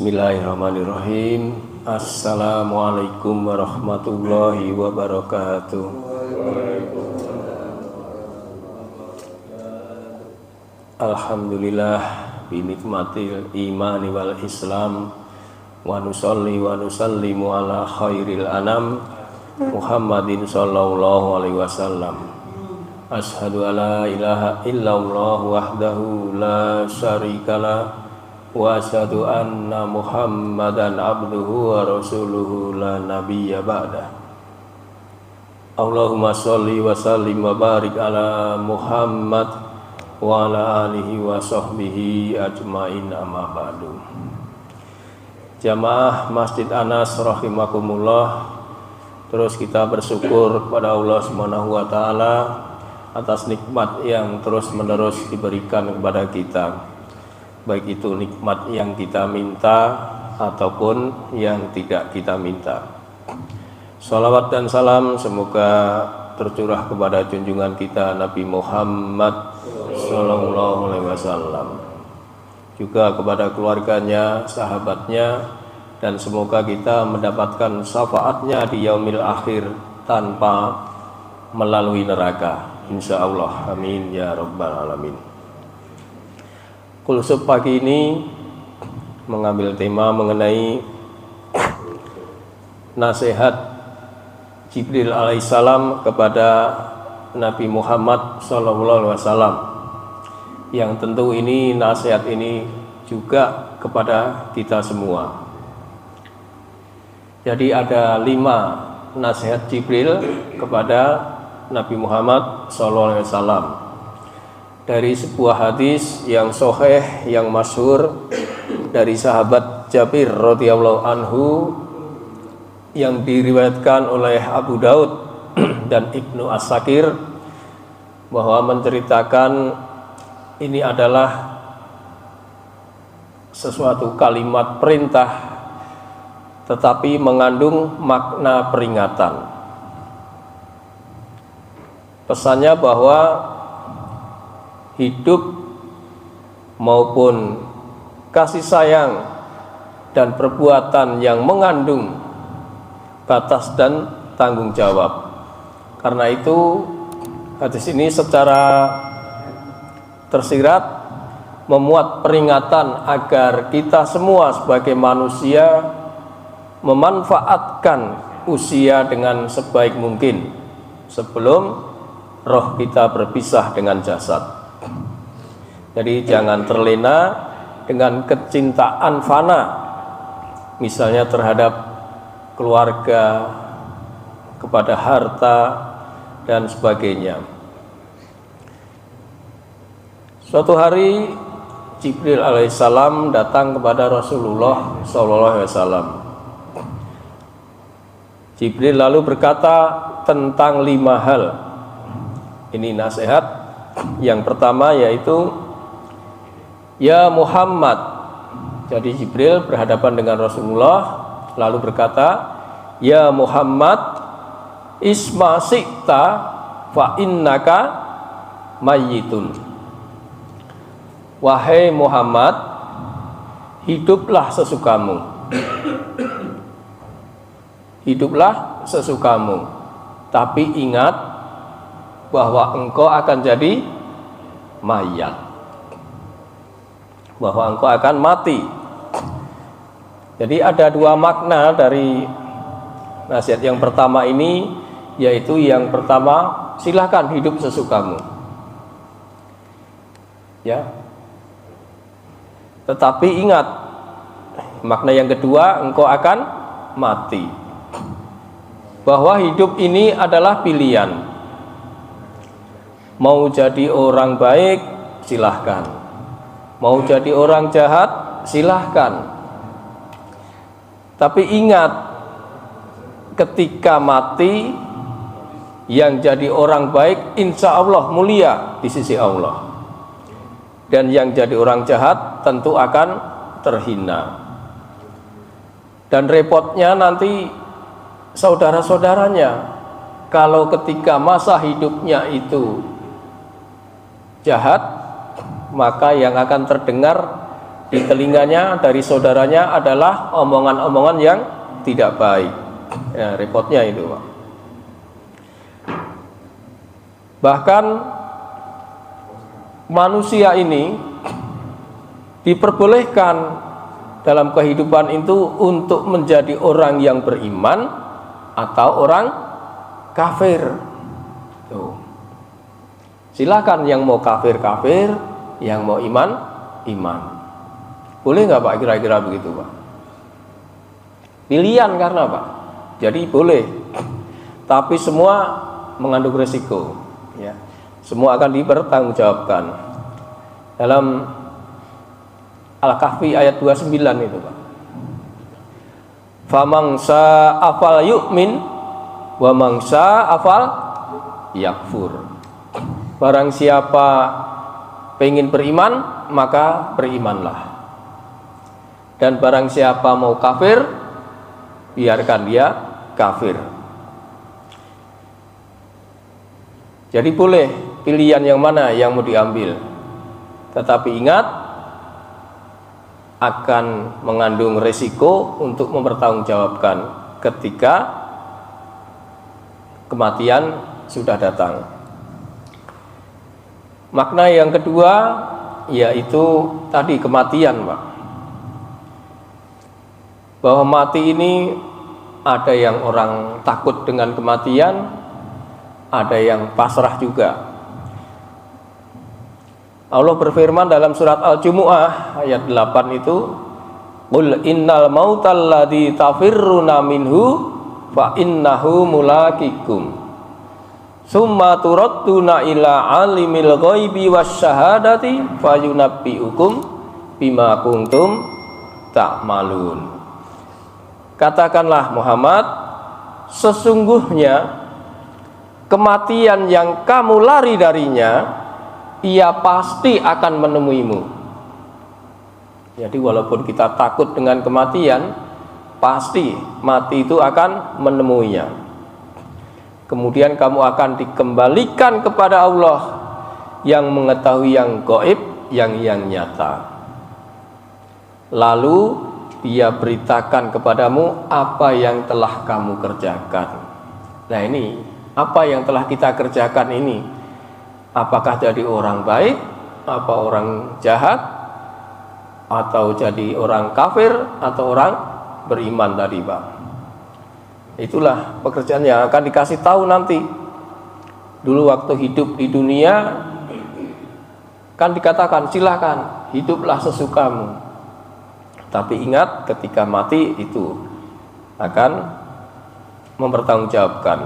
Bismillahirrahmanirrahim. Assalamualaikum warahmatullahi wabarakatuh. Alhamdulillah binikmatil imani wal islam wa nusalli wa nusallimu ala khairil anam Muhammadin sallallahu alaihi wasallam. Ashhadu alla ilaha illallah wahdahu la syarikalah wa asyhadu anna Muhammadan abduhu wa rasuluhu la nabiyya ba'dah. Allahumma sholli wa sallim wa barik ala Muhammad wa ala alihi wa sahbihi ajmain, amma ba'du. Jamaah Masjid Anas rahimakumullah, terus kita bersyukur kepada Allah Subhanahu wa taala atas nikmat yang terus menerus diberikan kepada kita, baik itu nikmat yang kita minta ataupun yang tidak kita minta. Salawat dan salam semoga tercurah kepada junjungan kita Nabi Muhammad sallallahu alaihi wasallam, juga kepada keluarganya, sahabatnya, dan semoga kita mendapatkan syafaatnya di yaumil akhir tanpa melalui neraka, insyaallah, amin ya rabbal alamin. Kulsub pagi ini mengambil tema mengenai nasihat Jibril alaihissalam kepada Nabi Muhammad sallallahu alaihi wasallam, yang tentu ini nasihat ini juga kepada kita semua. Jadi ada 5 nasihat Jibril kepada Nabi Muhammad sallallahu alaihi wasallam dari sebuah hadis yang sahih, yang masyhur dari sahabat Jabir radhiyallahu anhu, yang diriwayatkan oleh Abu Daud dan Ibnu As-Sakir, bahwa menceritakan ini adalah sesuatu kalimat perintah tetapi mengandung makna peringatan. Pesannya bahwa hidup maupun kasih sayang dan perbuatan yang mengandung batas dan tanggung jawab. Karena itu hadis ini secara tersirat memuat peringatan agar kita semua sebagai manusia memanfaatkan usia dengan sebaik mungkin sebelum roh kita berpisah dengan jasad. Jadi jangan terlena dengan kecintaan fana, misalnya terhadap keluarga, kepada harta, dan sebagainya. Suatu hari Jibril alaihissalam datang kepada Rasulullah sallallahu alaihi wasallam. Jibril lalu berkata tentang 5 hal. Ini nasihat yang pertama, yaitu ya Muhammad. Jadi Jibril berhadapan dengan Rasulullah lalu berkata, ya Muhammad, isma sikta fa innaka mayyitun. Wahai Muhammad, hiduplah sesukamu. Hiduplah sesukamu, tapi ingat bahwa engkau akan jadi mayat, bahwa engkau akan mati. Jadi ada 2 makna dari nasihat yang pertama ini, yaitu yang pertama, silahkan hidup sesukamu, ya. Tetapi ingat, makna yang kedua, engkau akan mati. Bahwa hidup ini adalah pilihan. Mau jadi orang baik, silahkan. Mau jadi orang jahat, silahkan. Tapi ingat, ketika mati, yang jadi orang baik insya Allah mulia di sisi Allah, dan yang jadi orang jahat tentu akan terhina. Dan repotnya nanti saudara-saudaranya, kalau ketika masa hidupnya itu jahat, maka yang akan terdengar di telinganya dari saudaranya adalah omongan-omongan yang tidak baik. Ya, repotnya itu, Pak. Bahkan manusia ini diperbolehkan dalam kehidupan itu untuk menjadi orang yang beriman atau orang kafir. Tuh. Silakan yang mau kafir, yang mau iman. Boleh nggak Pak kira-kira begitu Pak? Pilihan karena Pak. Jadi boleh. Tapi semua mengandung resiko. Ya. Semua akan dipertanggungjawabkan. Dalam Al-Kahfi ayat 29 itu Pak. Famangsa afal yu'min wa mangsa afal yakfur. Barang siapa pengen beriman, maka berimanlah. Dan barang siapa mau kafir, biarkan dia kafir. Jadi boleh pilihan yang mana yang mau diambil. Tetapi ingat, akan mengandung resiko untuk mempertanggungjawabkan ketika kematian sudah datang. Makna yang kedua yaitu tadi kematian, Pak. Bahwa mati ini ada yang orang takut dengan kematian, ada yang pasrah juga. Allah berfirman dalam surat Al-Jumu'ah ayat 8 itu, Qul innal mautal ladzi tafirruna minhu fa innahu mulaqikum summa turadduna ila alimil ghaibi wasyahadati fayunabbiukum bima kuntum ta'malun. Katakanlah Muhammad, sesungguhnya kematian yang kamu lari darinya, ia pasti akan menemuimu. Jadi walaupun kita takut dengan kematian, pasti mati itu akan menemuinya. Kemudian kamu akan dikembalikan kepada Allah yang mengetahui yang gaib, yang nyata. Lalu Dia beritakan kepadamu apa yang telah kamu kerjakan. Nah ini, apa yang telah kita kerjakan ini, apakah jadi orang baik, apa orang jahat, atau jadi orang kafir, atau orang beriman tadi Pak. Itulah pekerjaan yang akan dikasih tahu nanti. Dulu waktu hidup di dunia kan dikatakan silakan hiduplah sesukamu. Tapi ingat ketika mati itu akan mempertanggungjawabkan.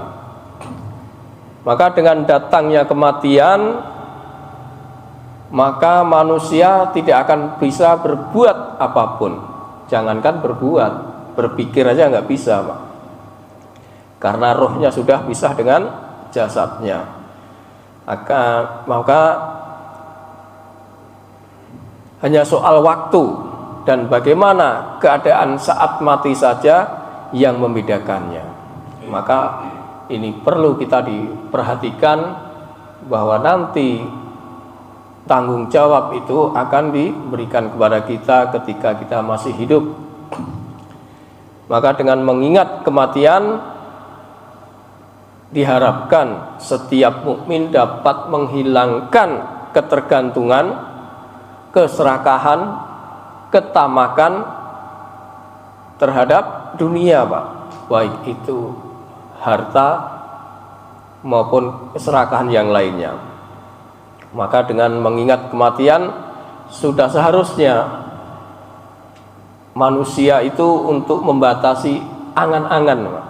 Maka dengan datangnya kematian, maka manusia tidak akan bisa berbuat apapun. Jangankan berbuat, berpikir aja nggak bisa Pak. Karena rohnya sudah pisah dengan jasadnya. Maka hanya soal waktu dan bagaimana keadaan saat mati saja yang membedakannya. Maka ini perlu kita diperhatikan bahwa nanti tanggung jawab itu akan diberikan kepada kita ketika kita masih hidup. Maka dengan mengingat kematian, diharapkan setiap mukmin dapat menghilangkan ketergantungan, keserakahan, ketamakan terhadap dunia Pak, baik itu harta maupun keserakahan yang lainnya. Maka dengan mengingat kematian, sudah seharusnya manusia itu untuk membatasi angan-angan Pak,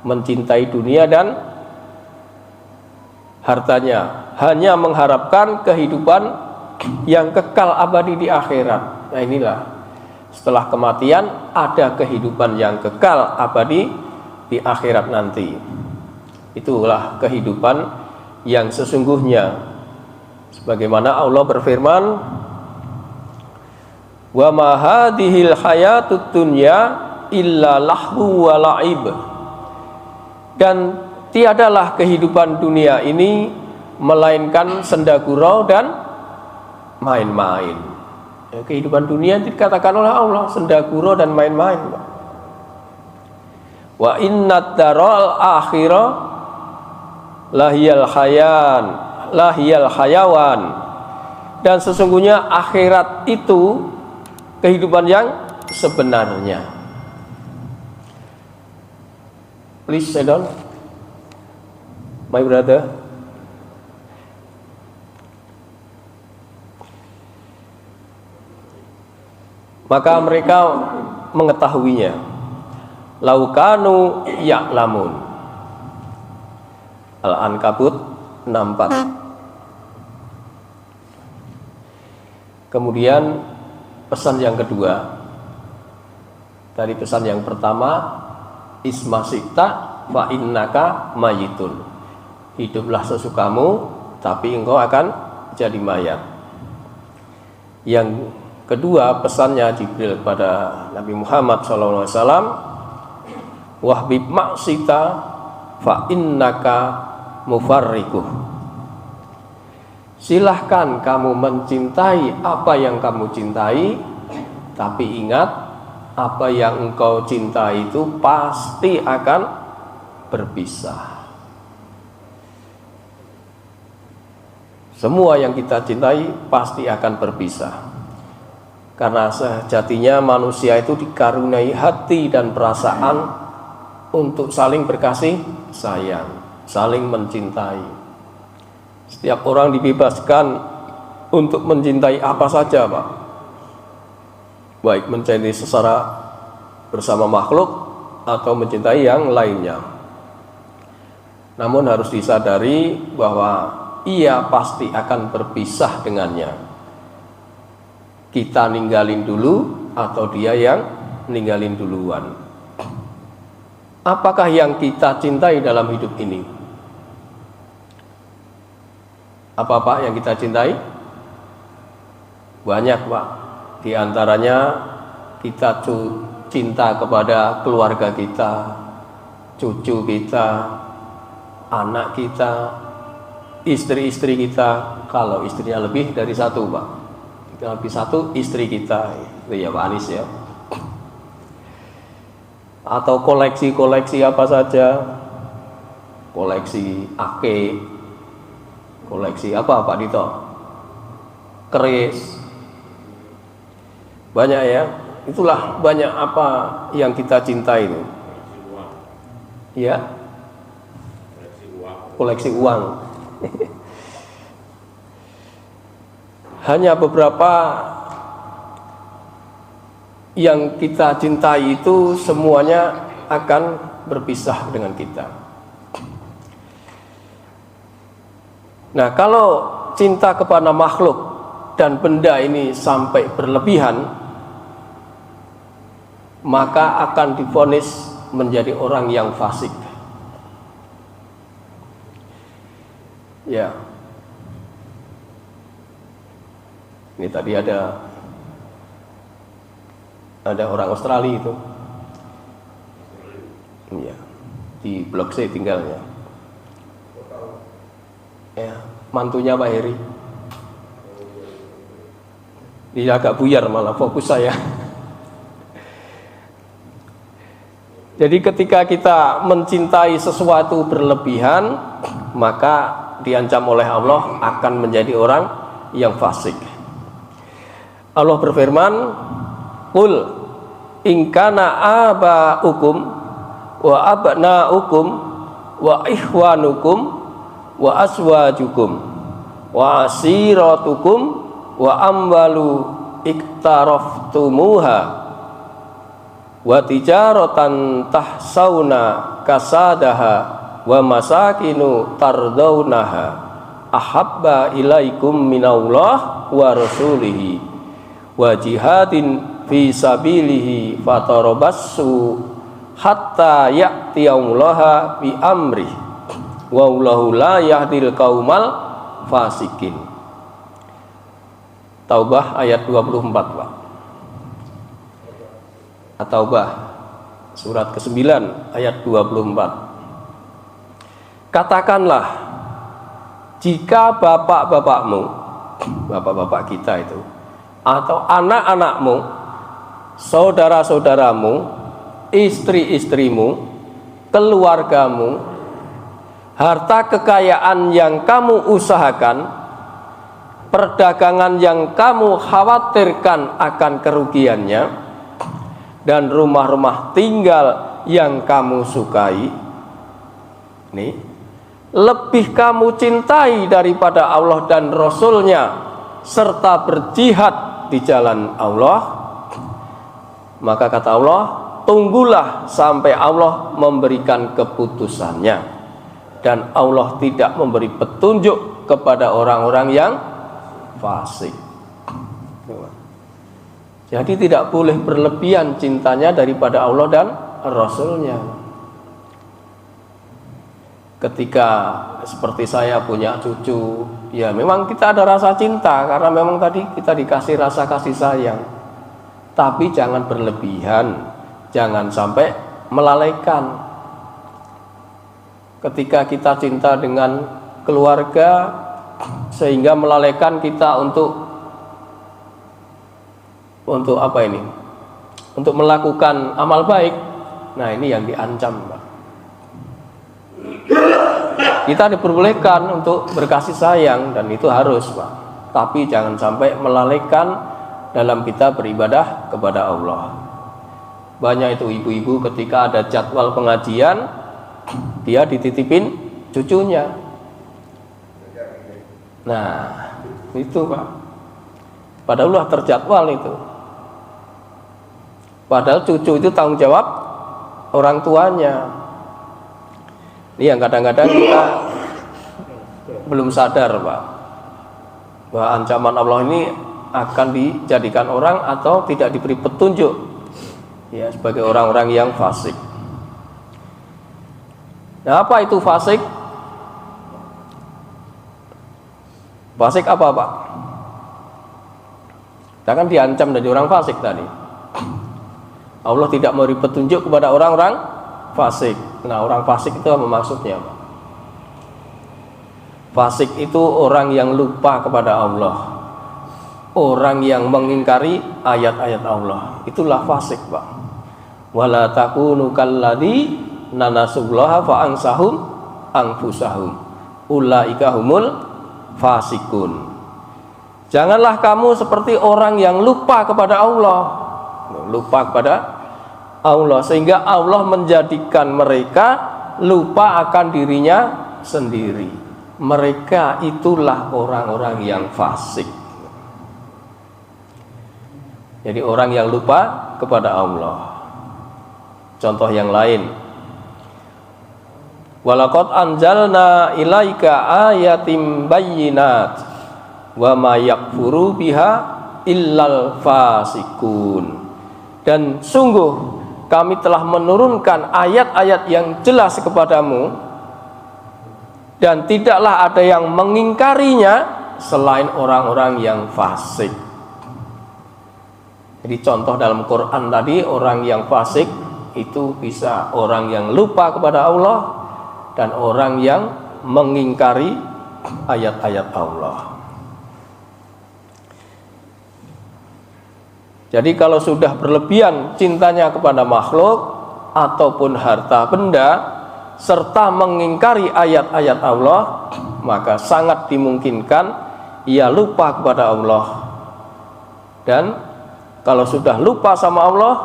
mencintai dunia dan hartanya, hanya mengharapkan kehidupan yang kekal abadi di akhirat. Nah inilah, setelah kematian ada kehidupan yang kekal abadi di akhirat nanti. Itulah kehidupan yang sesungguhnya. Sebagaimana Allah berfirman, wa ma hadhil hayatud dunya illa lahu wa la'ib. Dan tiadalah kehidupan dunia ini melainkan senda gurau dan main-main. Ya, kehidupan dunia dikatakan oleh Allah sendaguro dan main-main. Wa innad daral akhirah lahiyal hayawan, dan sesungguhnya akhirat itu kehidupan yang sebenarnya. Please sit down, my brother. Maka mereka mengetahuinya. Laukanu ya'lamun. Al-Ankabut 64. Kemudian pesan yang kedua. Dari pesan yang pertama, isma sikta fa innaka mayitun. Hiduplah sesukamu, tapi engkau akan jadi mayat. Yang kedua, pesannya Jibril kepada Nabi Muhammad SAW, wahbib maksita fa innaka mufarrikuh. Silahkan kamu mencintai apa yang kamu cintai, tapi ingat, apa yang engkau cintai itu pasti akan berpisah. Semua yang kita cintai pasti akan berpisah. Karena sejatinya manusia itu dikaruniai hati dan perasaan untuk saling berkasih sayang, saling mencintai. Setiap orang dibebaskan untuk mencintai apa saja, Pak. Baik mencintai secara bersama makhluk atau mencintai yang lainnya. Namun harus disadari bahwa ia pasti akan berpisah dengannya. Kita ninggalin dulu atau dia yang ninggalin duluan. Apakah yang kita cintai dalam hidup ini? Apa Pak yang kita cintai? Banyak Pak. Di antaranya kita cinta kepada keluarga kita, cucu kita, anak kita, istri-istri kita. Kalau istrinya lebih dari satu Pak, lebih satu istri kita, itu ya Pak Anis ya. Atau koleksi-koleksi apa saja, koleksi ake, koleksi apa Pak Dito, keris, banyak ya. Itulah banyak apa yang kita cintai itu. Ya, koleksi uang. Hanya beberapa yang kita cintai itu semuanya akan berpisah dengan kita. Nah, kalau cinta kepada makhluk dan benda ini sampai berlebihan, maka akan divonis menjadi orang yang fasik. Ya. Ini tadi ada orang Australia itu, ya, di Blok C tinggalnya, ya, mantunya Pak Heri. Dia agak buyar malah fokus saya. Jadi ketika kita mencintai sesuatu berlebihan, maka diancam oleh Allah akan menjadi orang yang fasik. Allah berfirman, qul in kana aba'ukum wa abna'ukum wa ikhwanukum wa aswajukum wa asiratukum wa amwalu iktaraftumuha wa tijaratan tahsauna kasadaha wa masakinu tardawnaha ahabba ilaikum minallah wa rasulihi wa jihadin fi sabilihi fatarabassu hatta ya'tiyallaha bi amrih wa wallahu la yahdil qaumal fasikin. Taubah ayat 24 Pak. At-Taubah surat ke-9 ayat 24. Katakanlah, jika bapak-bapakmu, bapak-bapak kita itu, atau anak-anakmu, saudara-saudaramu, istri-istrimu, keluargamu, harta kekayaan yang kamu usahakan, perdagangan yang kamu khawatirkan akan kerugiannya, dan rumah-rumah tinggal yang kamu sukai, ini lebih kamu cintai daripada Allah dan Rasul-Nya, serta berjihad di jalan Allah, maka kata Allah, tunggulah sampai Allah memberikan keputusannya, dan Allah tidak memberi petunjuk kepada orang-orang yang fasik. Jadi tidak boleh berlebihan cintanya daripada Allah dan Rasul-Nya. Ketika seperti saya punya cucu, ya memang kita ada rasa cinta karena memang tadi kita dikasih rasa kasih sayang. Tapi jangan berlebihan, jangan sampai melalaikan. Ketika kita cinta dengan keluarga sehingga melalaikan kita untuk apa ini? Untuk melakukan amal baik. Nah, ini yang diancam, Pak. Kita diperbolehkan untuk berkasih sayang dan itu harus, Pak. Tapi jangan sampai melalaikan dalam kita beribadah kepada Allah. Banyak itu ibu-ibu ketika ada jadwal pengajian, dia dititipin cucunya. Nah, itu, Pak. Padahal terjadwal itu. Padahal cucu itu tanggung jawab orang tuanya. Ini yang kadang-kadang kita belum sadar, Pak, bahwa ancaman Allah ini akan dijadikan orang atau tidak diberi petunjuk, ya, sebagai orang-orang yang fasik. Nah, apa itu fasik? Fasik apa, Pak? Kita kan diancam dari orang fasik tadi. Allah tidak memberi petunjuk kepada orang-orang fasik. Nah, orang fasik itu apa maksudnya, Pak? Fasik itu orang yang lupa kepada Allah, orang yang mengingkari ayat-ayat Allah. Itulah fasik, Pak. Wala takunu kalladzi nanasullaha fa ansahum anfusahum ulaika humul fasikun. Janganlah kamu seperti orang yang lupa kepada Allah, lupa kepada Allah, sehingga Allah menjadikan mereka lupa akan dirinya sendiri. Mereka itulah orang-orang yang fasik. Jadi orang yang lupa kepada Allah. Contoh yang lain, walaqad anjalna ilaika ayatim bayyinat wa ma yakfuru biha illal fasikun. Dan sungguh kami telah menurunkan ayat-ayat yang jelas kepadamu, dan tidaklah ada yang mengingkarinya selain orang-orang yang fasik. Jadi contoh dalam Quran tadi, orang yang fasik itu bisa orang yang lupa kepada Allah dan orang yang mengingkari ayat-ayat Allah. Jadi kalau sudah berlebihan cintanya kepada makhluk ataupun harta benda serta mengingkari ayat-ayat Allah, maka sangat dimungkinkan ia lupa kepada Allah. Dan kalau sudah lupa sama Allah,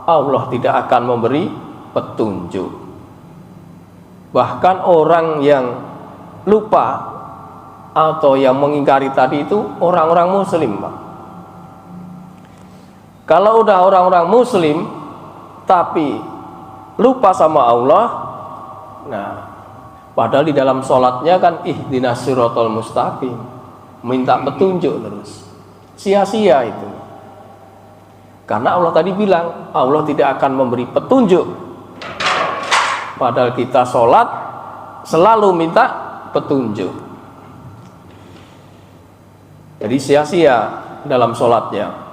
Allah tidak akan memberi petunjuk. Bahkan orang yang lupa atau yang mengingkari tadi itu orang-orang muslim, Pak. Kalau udah orang-orang muslim tapi lupa sama Allah, nah, padahal di dalam sholatnya kan ihdinas siratal mustaqim, minta petunjuk terus, sia-sia itu. Karena Allah tadi bilang Allah tidak akan memberi petunjuk, padahal kita sholat selalu minta petunjuk. Jadi sia-sia dalam sholatnya.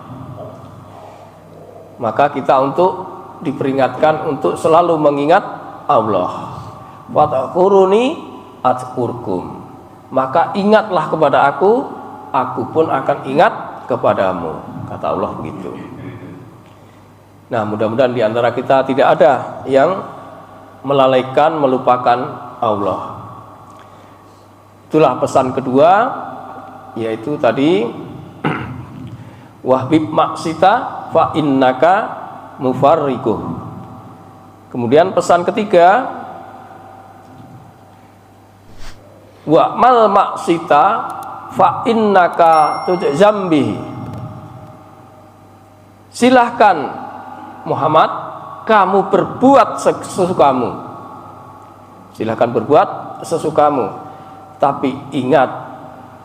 Maka kita untuk diperingatkan untuk selalu mengingat Allah. Wadhkuruni adzkurkum. Maka ingatlah kepada aku pun akan ingat kepadamu, kata Allah begitu. Nah, mudah-mudahan di antara kita tidak ada yang melalaikan, melupakan Allah. Itulah pesan kedua, yaitu tadi wahbib maksita fa innaka mufarriquh. Kemudian pesan ketiga, wa mal maksita fa innaka tujzambihi. Silahkan Muhammad, kamu berbuat sesukamu. Silahkan berbuat sesukamu. Tapi ingat,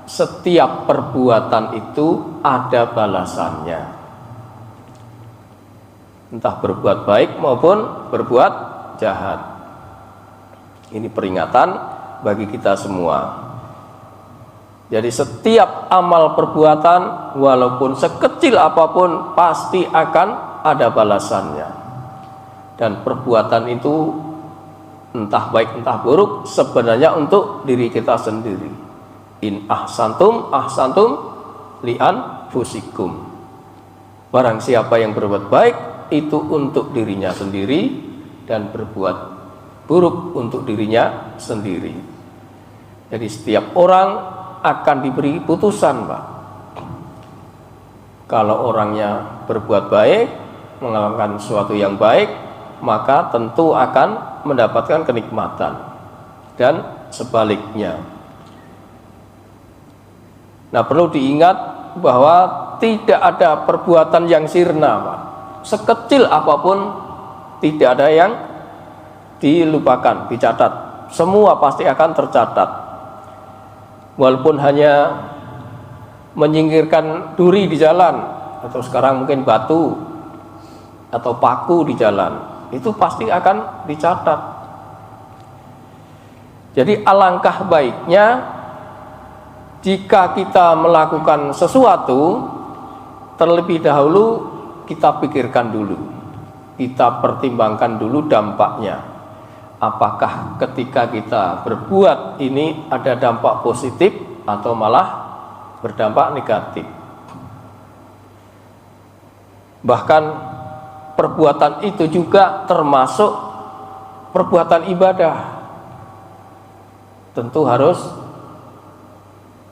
setiap perbuatan itu ada balasannya. Entah berbuat baik maupun berbuat jahat. Ini peringatan bagi kita semua. Jadi setiap amal perbuatan, walaupun sekecil apapun, pasti akan ada balasannya. Dan perbuatan itu entah baik entah buruk, sebenarnya untuk diri kita sendiri. In ahsantum li anfusikum. Barang siapa yang berbuat baik itu untuk dirinya sendiri, dan berbuat buruk untuk dirinya sendiri. Jadi setiap orang akan diberi putusan, Pak. Kalau orangnya berbuat baik, melakukan sesuatu yang baik, maka tentu akan mendapatkan kenikmatan, dan sebaliknya. Nah, perlu diingat bahwa tidak ada perbuatan yang sirna, Pak. Sekecil apapun tidak ada yang dilupakan, dicatat. Semua pasti akan tercatat. Walaupun hanya menyingkirkan duri di jalan, atau sekarang mungkin batu atau paku di jalan, itu pasti akan dicatat. Jadi alangkah baiknya jika kita melakukan sesuatu, terlebih dahulu kita pikirkan dulu, kita pertimbangkan dulu dampaknya. Apakah ketika kita berbuat ini ada dampak positif atau malah berdampak negatif. Bahkan perbuatan itu juga termasuk perbuatan ibadah. Tentu harus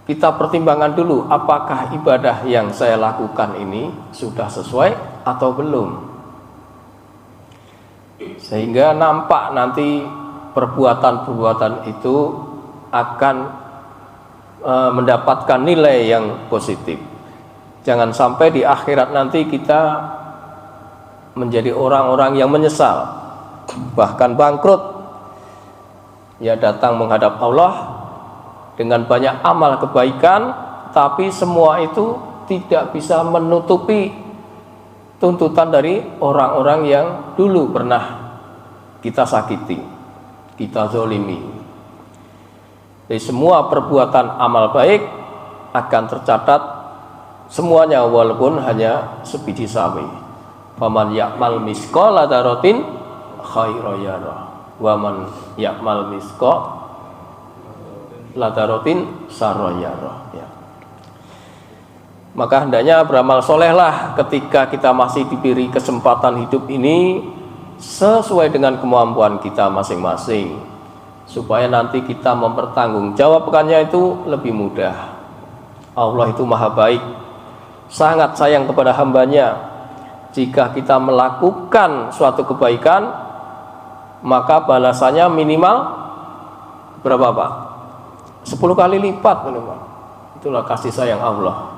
kita pertimbangkan dulu, apakah ibadah yang saya lakukan ini sudah sesuai atau belum. Sehingga nampak nanti perbuatan-perbuatan itu akan mendapatkan nilai yang positif. Jangan sampai di akhirat nanti kita menjadi orang-orang yang menyesal, bahkan bangkrut. Ya, datang menghadap Allah dengan banyak amal kebaikan, tapi semua itu tidak bisa menutupi tuntutan dari orang-orang yang dulu pernah kita sakiti, kita zolimi. Jadi semua perbuatan amal baik akan tercatat semuanya, walaupun hanya sebiji sawi. Faman ya'mal misqala dzarratin khairan yarah, wa man ya'mal misqala dzarratin syarran yarah. Ya. Maka hendaknya beramal solehlah ketika kita masih diberi kesempatan hidup ini, sesuai dengan kemampuan kita masing-masing, supaya nanti kita mempertanggungjawabkannya itu lebih mudah. Allah itu maha baik, sangat sayang kepada hambanya. Jika kita melakukan suatu kebaikan, maka balasannya minimal berapa, Pak? 10 kali lipat minimal. Itulah kasih sayang Allah.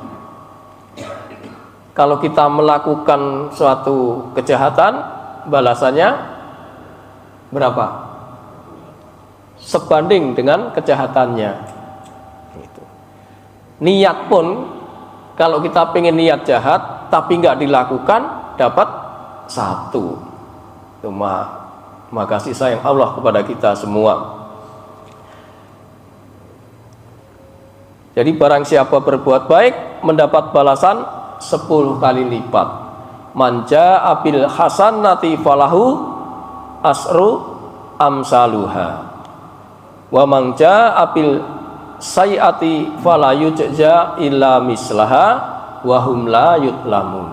Kalau kita melakukan suatu kejahatan, balasannya berapa? Sebanding dengan kejahatannya. Gitu. Niat pun, kalau kita pengen niat jahat tapi nggak dilakukan, dapat 1. Maha kasih sayang Allah kepada kita semua. Jadi barang siapa berbuat baik, mendapat balasan 10 kali lipat. Manja abil hasanati falahu asru amsaluha, wa manja abil sayati fala yujza illa mislaha wa hum la yudlamun.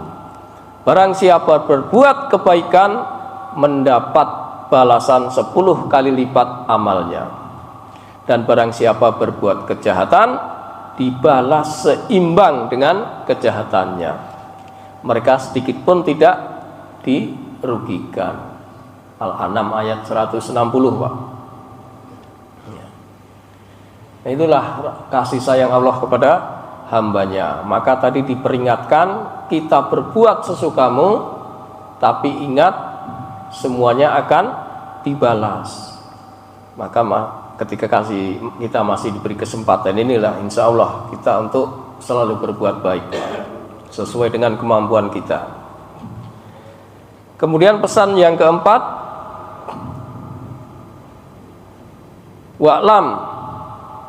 Barang siapa berbuat kebaikan mendapat balasan 10 kali lipat amalnya, dan barang siapa berbuat kejahatan dibalas seimbang dengan kejahatannya. Mereka sedikit pun tidak dirugikan. Al-An'am ayat 160, Pak. Nah, itulah kasih sayang Allah kepada hambanya. Maka tadi diperingatkan, kita berbuat sesukamu, tapi ingat semuanya akan dibalas. Maka ketika kita masih diberi kesempatan inilah, insya Allah kita untuk selalu berbuat baik sesuai dengan kemampuan kita. Kemudian pesan yang keempat, wa'lam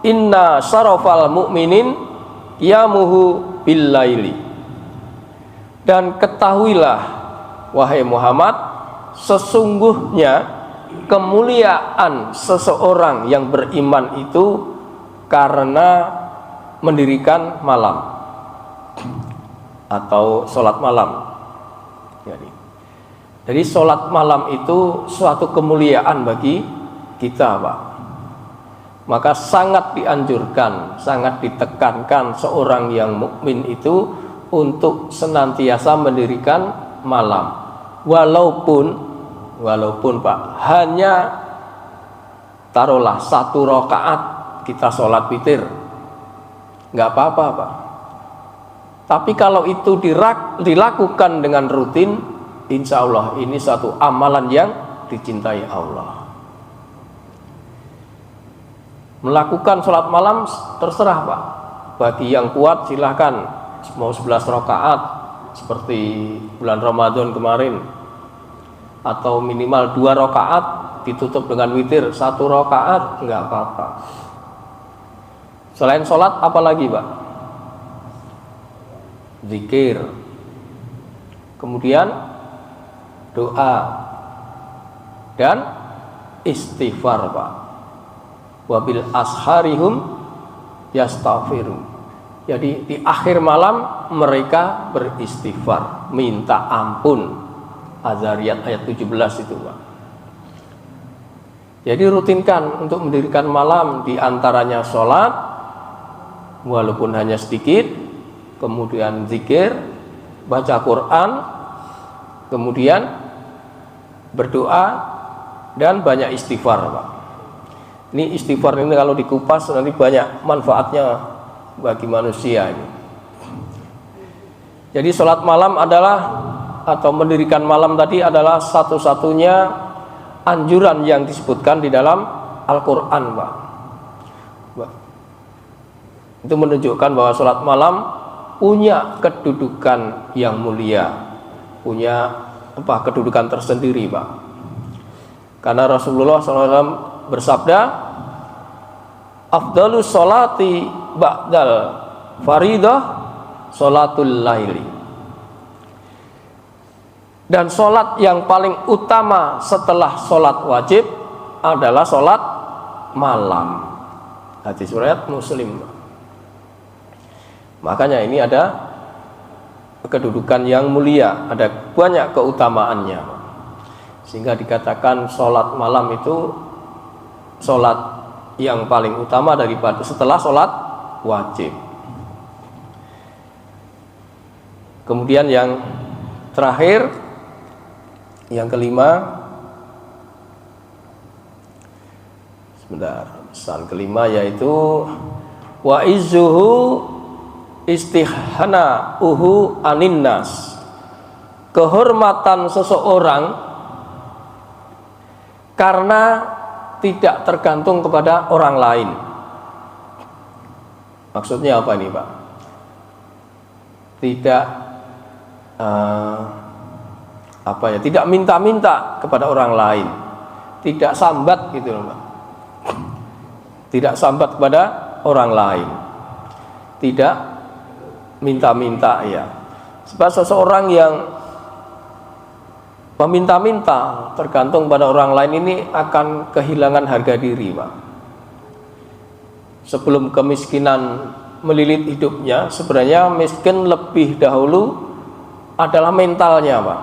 inna syarafal mu'minin yamuhu billaili. Dan ketahuilah wahai Muhammad, sesungguhnya kemuliaan seseorang yang beriman itu karena mendirikan malam atau sholat malam. Jadi sholat malam itu suatu kemuliaan bagi kita, Pak. Maka sangat dianjurkan, sangat ditekankan seorang yang mukmin itu untuk senantiasa mendirikan malam. Walaupun Pak, hanya taruhlah 1 rakaat kita sholat witir, nggak apa-apa, Pak. Tapi kalau itu dilakukan dengan rutin, insya Allah ini satu amalan yang dicintai Allah. Melakukan sholat malam terserah, Pak. Bagi yang kuat silahkan, mau 11 rakaat seperti bulan Ramadan kemarin, atau minimal 2 rakaat ditutup dengan witir 1 rakaat, nggak apa-apa. Selain sholat apalagi, Pak? Zikir, kemudian doa dan istighfar, Pak. Wabil asharihum yastaghfirun. Jadi di akhir malam mereka beristighfar, minta ampun. Az-Zariyat ayat 17 itu, Pak. Jadi rutinkan untuk mendirikan malam, di antaranya sholat walaupun hanya sedikit, kemudian zikir, baca Quran, kemudian berdoa dan banyak istighfar, Pak. Ini istighfar ini kalau dikupas nanti banyak manfaatnya bagi manusia ini. Jadi sholat malam adalah, atau mendirikan malam tadi adalah satu-satunya anjuran yang disebutkan di dalam Al-Quran, Pak. Itu menunjukkan bahwa sholat malam punya kedudukan yang mulia, punya kedudukan tersendiri, Pak. Karena Rasulullah SAW bersabda, afdalus sholati ba'dal faridah sholatul laili. Dan sholat yang paling utama setelah sholat wajib adalah sholat malam. Hadis riwayat Muslim. Makanya ini ada kedudukan yang mulia, ada banyak keutamaannya, sehingga dikatakan sholat malam itu sholat yang paling utama daripada setelah sholat wajib. Kemudian yang terakhir, yang kelima, pesan kelima yaitu wa izzuhu istihhana'uhu anin nas. Kehormatan seseorang karena tidak tergantung kepada orang lain. Maksudnya apa ini, Pak? Tidak tidak minta-minta kepada orang lain, tidak sambat gitu loh, Pak. Tidak sambat kepada orang lain, tidak minta-minta, ya. Sebab seseorang yang meminta-minta tergantung pada orang lain ini akan kehilangan harga diri, Pak. Sebelum kemiskinan melilit hidupnya, sebenarnya miskin lebih dahulu adalah mentalnya, Pak.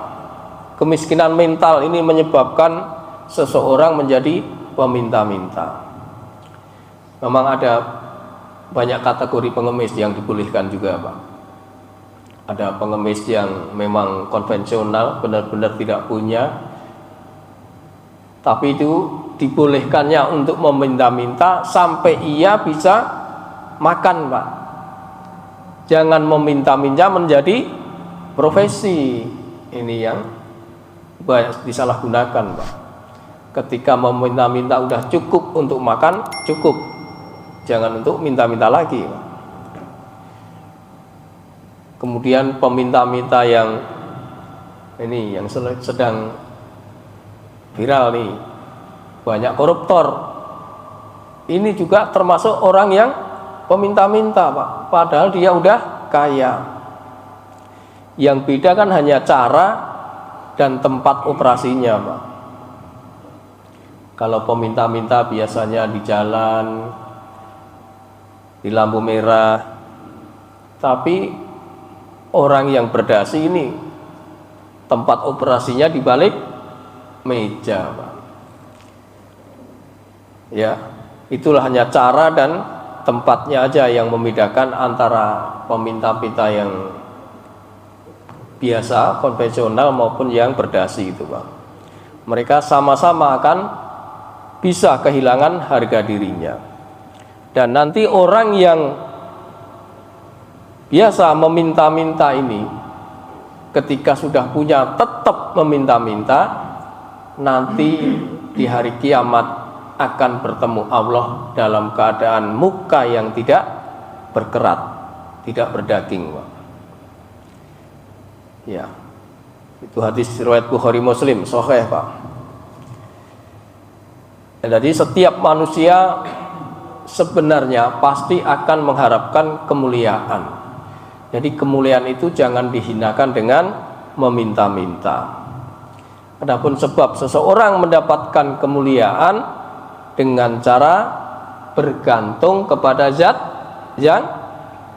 Kemiskinan mental ini menyebabkan seseorang menjadi peminta-minta. Memang ada banyak kategori pengemis yang dibolehkan juga, Pak. Ada pengemis yang memang konvensional, benar-benar tidak punya, tapi itu dibolehkannya untuk meminta-minta sampai ia bisa makan, Pak. Jangan meminta-minta menjadi profesi. Ini yang banyak disalahgunakan, Pak. Ketika meminta-minta udah cukup untuk makan, cukup. Jangan untuk minta-minta lagi, Pak. Kemudian peminta-minta yang ini yang sedang viral nih, banyak koruptor. Ini juga termasuk orang yang peminta-minta, Pak. Padahal dia udah kaya. Yang beda kan hanya cara dan tempat operasinya, Pak. Kalau peminta-minta biasanya di jalan, di lampu merah. Tapi orang yang berdasi ini tempat operasinya di balik meja, Pak. Ya, itulah hanya cara dan tempatnya aja yang membedakan antara peminta-minta yang biasa, konvensional maupun yang berdasi itu, Pak. Mereka sama-sama akan bisa kehilangan harga dirinya. Dan nanti orang yang biasa meminta-minta ini ketika sudah punya tetap meminta-minta, nanti di hari kiamat akan bertemu Allah dalam keadaan muka yang tidak berkerat, tidak berdaging, Pak. Ya, itu hadis riwayat Bukhari Muslim, sahih, Pak. Jadi setiap manusia sebenarnya pasti akan mengharapkan kemuliaan. Jadi kemuliaan itu jangan dihinakan dengan meminta-minta. Adapun sebab seseorang mendapatkan kemuliaan dengan cara bergantung kepada zat yang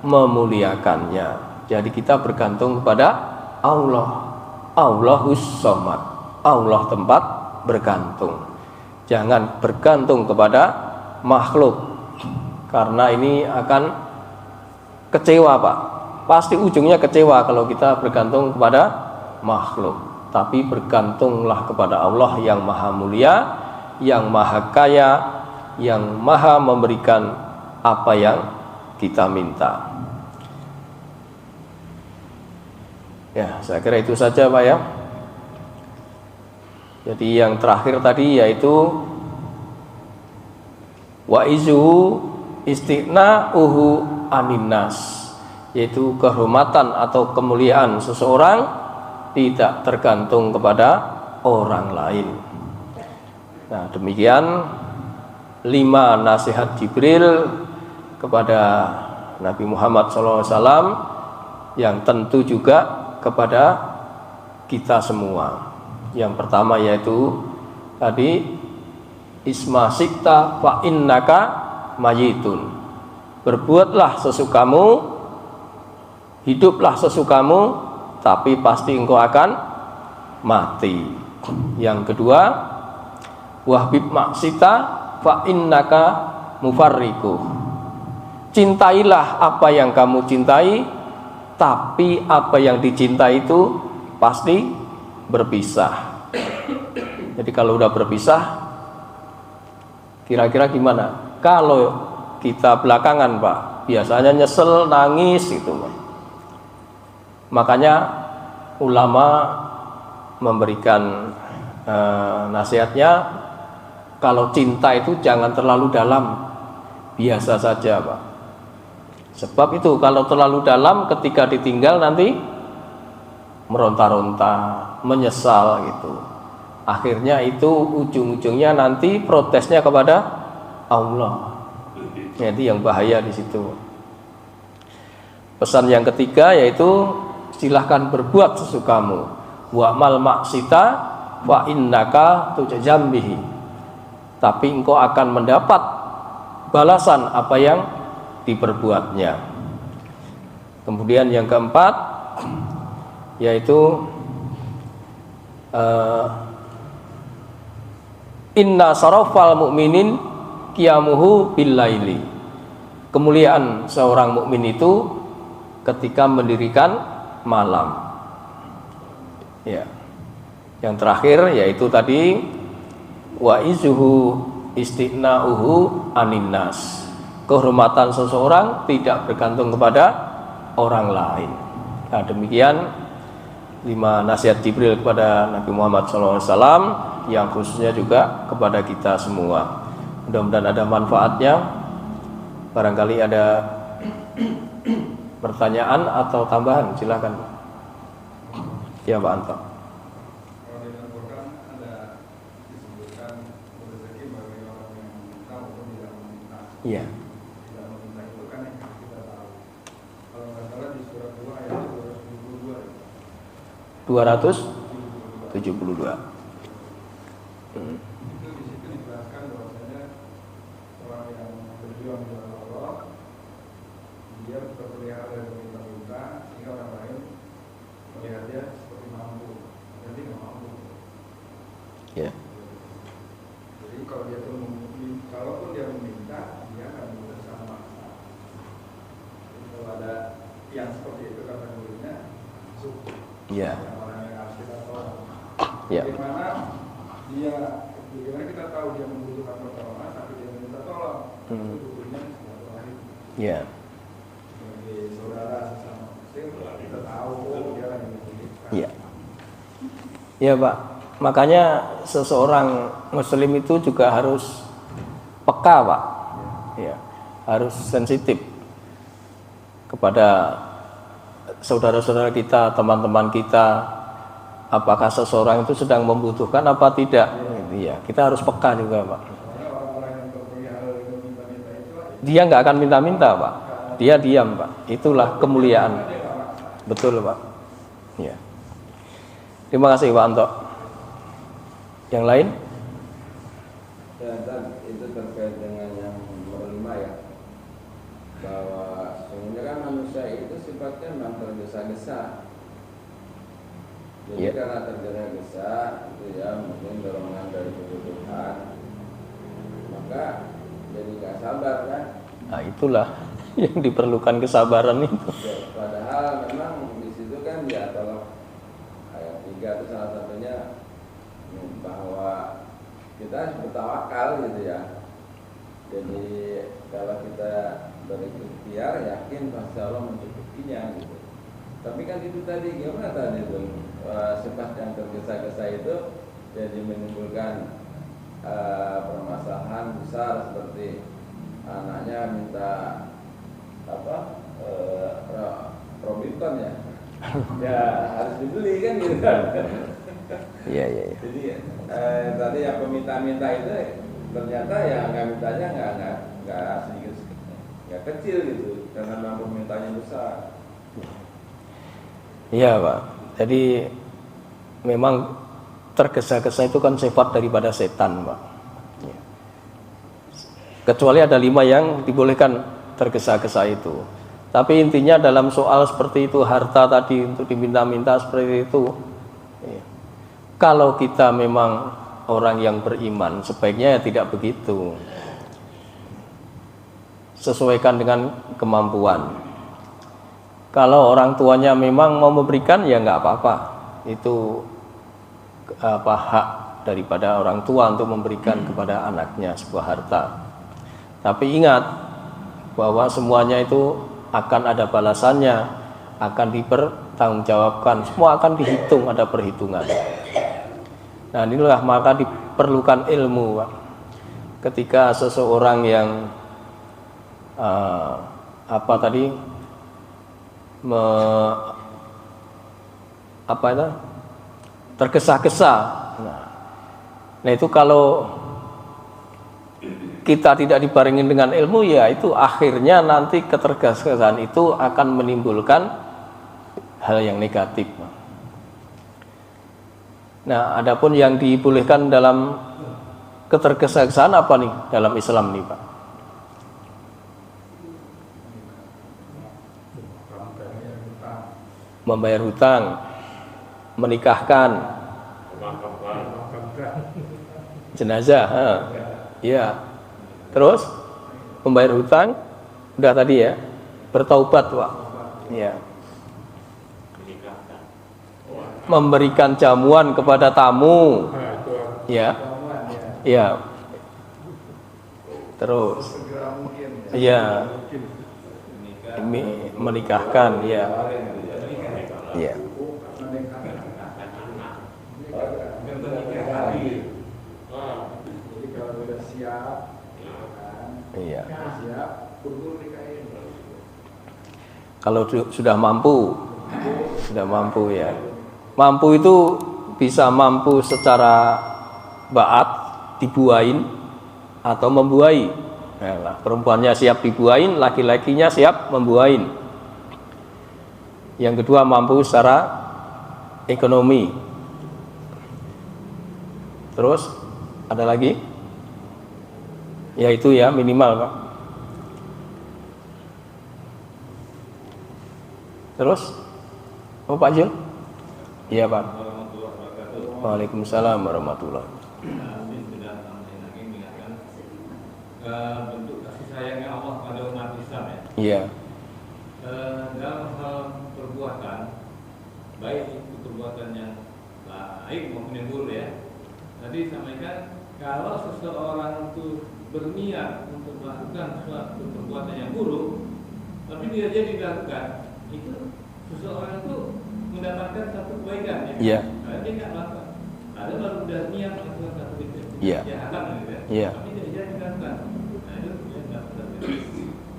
memuliakannya. Jadi kita bergantung kepada Allah. Allahus Somad. Allah tempat bergantung. Jangan bergantung kepada makhluk, karena ini akan kecewa, Pak. Pasti ujungnya kecewa kalau kita bergantung kepada makhluk. Tapi bergantunglah kepada Allah yang maha mulia, yang maha kaya, yang maha memberikan apa yang kita minta. Ya, saya kira itu saja, Pak, ya. Jadi yang terakhir tadi yaitu wa izuhu istighna'uhu aninnas, yaitu kehormatan atau kemuliaan seseorang tidak tergantung kepada orang lain. Nah, demikian 5 nasihat Jibril kepada Nabi Muhammad SAW yang tentu juga kepada kita semua. Yang pertama yaitu tadi isma sikta fa innaka mayitun. Berbuatlah sesukamu, hiduplah sesukamu, tapi pasti engkau akan mati. Yang kedua, wahbib maksita fa innaka mufarriku. Cintailah apa yang kamu cintai, tapi apa yang dicintai itu pasti berpisah. Jadi kalau udah berpisah, kira-kira gimana? Kalau kita belakangan, Pak, biasanya nyesel, nangis gitu, Pak. Makanya ulama memberikan nasihatnya, kalau cinta itu jangan terlalu dalam, biasa saja, Pak. Sebab itu kalau terlalu dalam, ketika ditinggal nanti meronta-ronta, menyesal gitu. Akhirnya itu ujung-ujungnya nanti protesnya kepada Allah. Jadi yang bahaya di situ. Pesan yang ketiga yaitu silahkan berbuat sesukamu. Wa'mal maksita wa innaka tujazambihi. Tapi engkau akan mendapat balasan apa yang diperbuatnya. Kemudian yang keempat yaitu inna sarafal mu'minin qiyamuhu bil laili. Kemuliaan seorang mukmin itu ketika mendirikan malam. Ya. Yang terakhir yaitu tadi wa izuhu istina'uhu anin nas. Kehormatan seseorang tidak bergantung kepada orang lain. Nah, demikian 5 nasihat Jibril kepada Nabi Muhammad SAW yang khususnya juga kepada kita semua. Mudah-mudahan ada manfaatnya. Barangkali ada pertanyaan atau tambahan, silakan. Ya, Pak Anto. Kalau di Al-Quran ada disebutkan rezeki bagi orang yang meminta maupun tidak meminta. Iya. Tidak meminta itu kan yang kita tahu. Kalau nggak salah di surat 2 ayat 272. 272. Itu di situ dijelaskan bahwasanya orang yang berjuang di jalan Allah dia berpelihara dan meminta-minta sehingga orang lain melihat dia seperti mampu, jadi nggak mampu. Ya. Jadi kalau dia pun kalaupun dia meminta, dia akan bersama. Kalau ada yang seperti itu kategorinya masuk. Iya. Yang orang yang harus kita tolong. Ya. Bagaimana kita tahu dia membutuhkan pertolongan tapi dia minta tolong. Itu butuhnya silaturahim. Ya. Sebagai saudara sesama muslim, kita tahu dia yang membutuhkan. Iya. Ya, Pak. Makanya seseorang muslim itu juga harus peka, Pak. Ya. Harus sensitif kepada saudara-saudara kita, teman-teman kita. Apakah seseorang itu sedang membutuhkan apa tidak? Iya, kita harus peka juga, Pak. Orang-orang yang berpelihara dengan minta-minta itu Dia nggak akan minta-minta, Pak. Dia diam, Pak. Itulah kemuliaan. Betul, Pak. Ya. Terima kasih, Pak Anto. Yang lain? Ya, dan itu terkait dengan yang nomor 5 ya, bahwa sesungguhnya kan manusia itu sifatnya memang tergesa-gesa. Jadi karena tergesa-gesa itu ya mungkin dorongan dari kebutuhan, maka jadi nggak sabar kan? Nah, itulah yang diperlukan kesabaran itu. Ya, padahal memang di situ kan ya kalau ayat 3 itu salah satunya bahwa kita harus bertawakal gitu ya. Jadi kalau kita berikhtiar yakin pasti Allah mencukupinya gitu. Tapi kan itu tadi gimana tadi itu sifat yang tergesa-gesa itu jadi menimbulkan permasalahan besar seperti anaknya minta apa Robinson ya. Ya harus dibeli kan gitu kan. Iya. Jadi tadi yang peminta-minta itu ternyata ya nggak mintanya nggak sedikit, nggak kecil gitu karena memang permintaannya besar. Iya, Pak. Jadi memang tergesa-gesa itu kan sifat daripada setan, Pak. Ya. Kecuali ada 5 yang dibolehkan tergesa-gesa itu. Tapi intinya dalam soal seperti itu, harta tadi untuk diminta-minta seperti itu, ya. Kalau kita memang orang yang beriman, sebaiknya ya tidak begitu. Sesuaikan dengan kemampuan. Kalau orang tuanya memang mau memberikan ya nggak apa-apa, itu hak daripada orang tua untuk memberikan kepada anaknya sebuah harta. Tapi ingat bahwa semuanya itu akan ada balasannya, akan dipertanggungjawabkan, semua akan dihitung, ada perhitungan. Nah, inilah maka diperlukan ilmu, Pak. Ketika seseorang yang tergesa-gesa. Nah, itu kalau kita tidak dibarengi dengan ilmu, ya itu akhirnya nanti ketergesa-gesaan itu akan menimbulkan hal yang negatif. Nah, adapun yang dibolehkan dalam ketergesa-gesaan apa nih dalam Islam nih, Pak? membayar hutang, menikahkan jenazah, ya. Terus membayar hutang, udah tadi ya, bertaubat, Pak. Ya. Memberikan jamuan kepada tamu, ya, ya. Terus, ya, menikahkan, ya, ya. Jadi kalau udah siap, Iya. siap, buru-buru nikahin. Kalau sudah mampu ya. Mampu itu bisa mampu secara baat, dibuain atau membuai. Nah, perempuannya siap dibuain, laki-lakinya siap membuain. Yang kedua mampu secara ekonomi. Terus ada lagi? Ya itu ya minimal, Pak. Terus? Oh, Pak Jul? Iya, Pak. Waalaikumsalam warahmatullahi wabarakatuh. Bentuk kasih sayangnya Allah pada umat Islam ya. Iya. Dalam hal perbuatan, baik itu perbuatan yang baik maupun yang buruk ya. Tadi sampaikan kalau seseorang itu berniat untuk melakukan suatu perbuatan yang buruk, tapi dia jadi dilakukan, itu seseorang itu mendapatkan satu kebaikan ya. Iya. Karena dia nggak melakukan. Ada baru udah niat melakukan satu Iya. kejahatan gitu ya. Iya. Tapi dia jadi dilakukan. Nah itu dia dapat.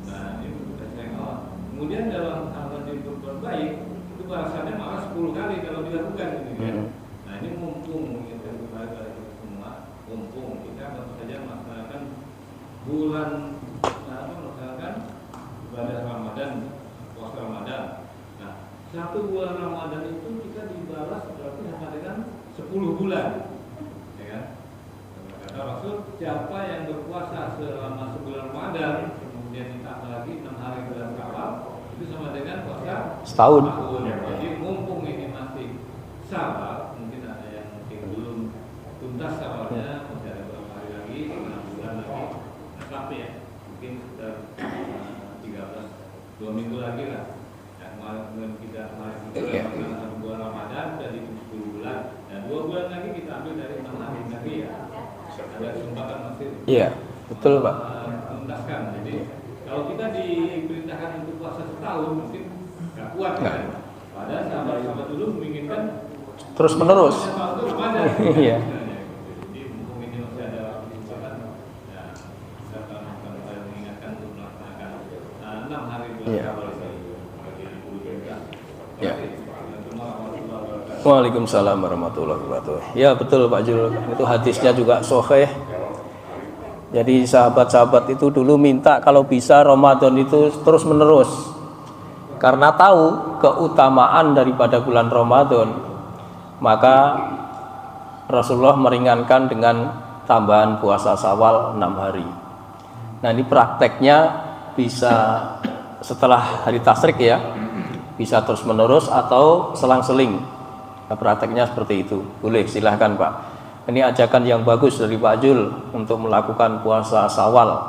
Nah itu kita sayang Allah. Kemudian dalam hal yang berbuat baik itu balasannya malah 10 kali kalau dilakukan gitu ya. Nah ini mumpung kita kepada kita semua, mumpung kita tentu saja melaksanakan bulan melaksanakan ibadah Ramadan, puasa Ramadan. Nah, 1 bulan Ramadan itu kita dibalas berarti sama dengan 10 bulan. Ya kan? Kata Rasul, siapa yang berpuasa selama sebulan Ramadan, kemudian ditambah lagi 6 hari bulan Syawal, itu sama dengan puasa Setahun. Jadi mumpung ini masih Syawal, mungkin ada yang mungkin belum tuntas Syawalnya, masih ada beberapa hari lagi, 6 bulan lagi, sampai ya, mungkin sekitar 2 minggu lagi lah. Yang kemarin kita melaksanakan 1 bulan Ramadan dari 10 bulan, dan 2 bulan lagi kita ambil dari 6 hari lagi ya. Ada kesempatan masih. Iya, betul, Pak. Menuntaskan. Jadi kalau kita diperintahkan untuk puasa setahun mungkin nggak kuat kan. Padahal sahabat-sahabat dulu menginginkan Terus menerus. Iya. Jadi mumpung ini masih ada kesempatan, ya kita akan mengingatkan untuk melaksanakan 6 hari bulan Syawal bagi ibu kita. Ya. Waalaikumsalam warahmatullahi wabarakatuh. Ya betul Pak Jul, itu hadisnya juga sahih. Jadi sahabat-sahabat itu dulu minta kalau bisa Ramadan itu terus menerus, karena tahu keutamaan daripada bulan Ramadan. Maka Rasulullah meringankan dengan tambahan puasa Syawal 6 hari. Nah ini prakteknya bisa setelah hari tasyrik ya, bisa terus menerus atau selang-seling. Nah, prakteknya seperti itu. Boleh, silahkan Pak. Ini ajakan yang bagus dari Pak Jul untuk melakukan puasa Syawal,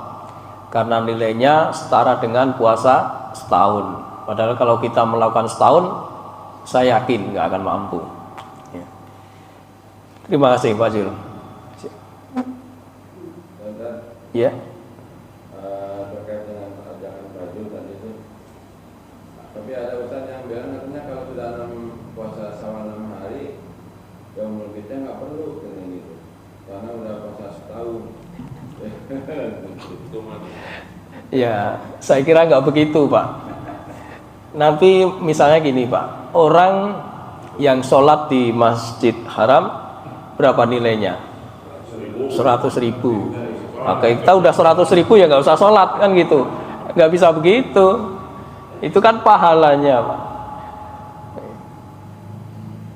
karena nilainya setara dengan puasa setahun. Padahal kalau kita melakukan setahun, saya yakin nggak akan mampu. Ya. Terima kasih Pak Jul. Ya. Terkait dengan ajakan Pak Jul tadi itu, tapi ada ustaz yang bilang katanya kalau sudah puasa Syawal 6 hari, umur kita nggak perlu dengan itu, karena udah puasa setahun. Ya, saya kira nggak begitu Pak. Nanti misalnya gini Pak, orang yang sholat di Masjid Haram berapa nilainya? 100.000. Oke, kita udah 100.000 ya nggak usah sholat kan gitu. Nggak bisa begitu. Itu kan pahalanya Pak.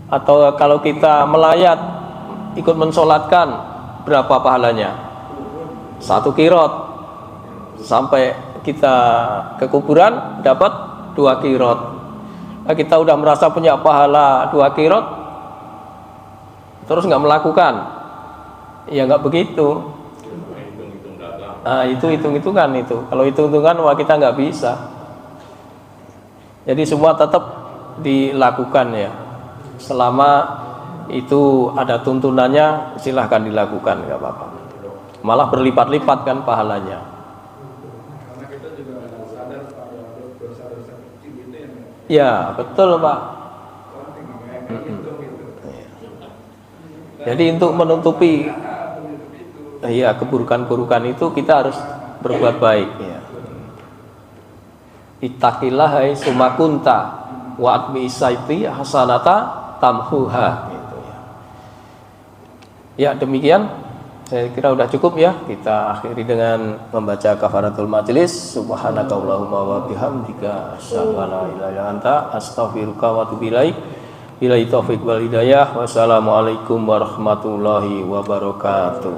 Atau kalau kita melayat ikut mensolatkan, berapa pahalanya? 1 qirot. Sampai kita ke kuburan dapat 2 qirot. Kita udah merasa punya pahala 2 qirot, terus nggak melakukan, ya nggak begitu. Nah, itu hitung-hitungan itu. Kalau hitung-hitungan, wah kita nggak bisa. Jadi semua tetap dilakukan ya. Selama itu ada tuntunannya, silahkan dilakukan, nggak apa-apa. Malah berlipat-lipat kan pahalanya. Karena kita juga sadar pada dosa-dosa kecil itu yang Ya betul Pak. penting kayak gitu. Jadi untuk menutupi keburukan-keburukan itu kita harus berbuat baik ya. Ittaqillah haitsu kunta wa atbi saiti hasanata tamhuha gitu ya. Ya demikian, saya kira udah cukup ya. Kita akhiri dengan membaca kafaratul majlis. Subhanakallahumma wa bihamdika asyhadu an la ilaha illa anta astaghfiruka wa atubu ilaik. Billahi taufiq wal hidayah. Wassalamualaikum warahmatullahi wabarakatuh.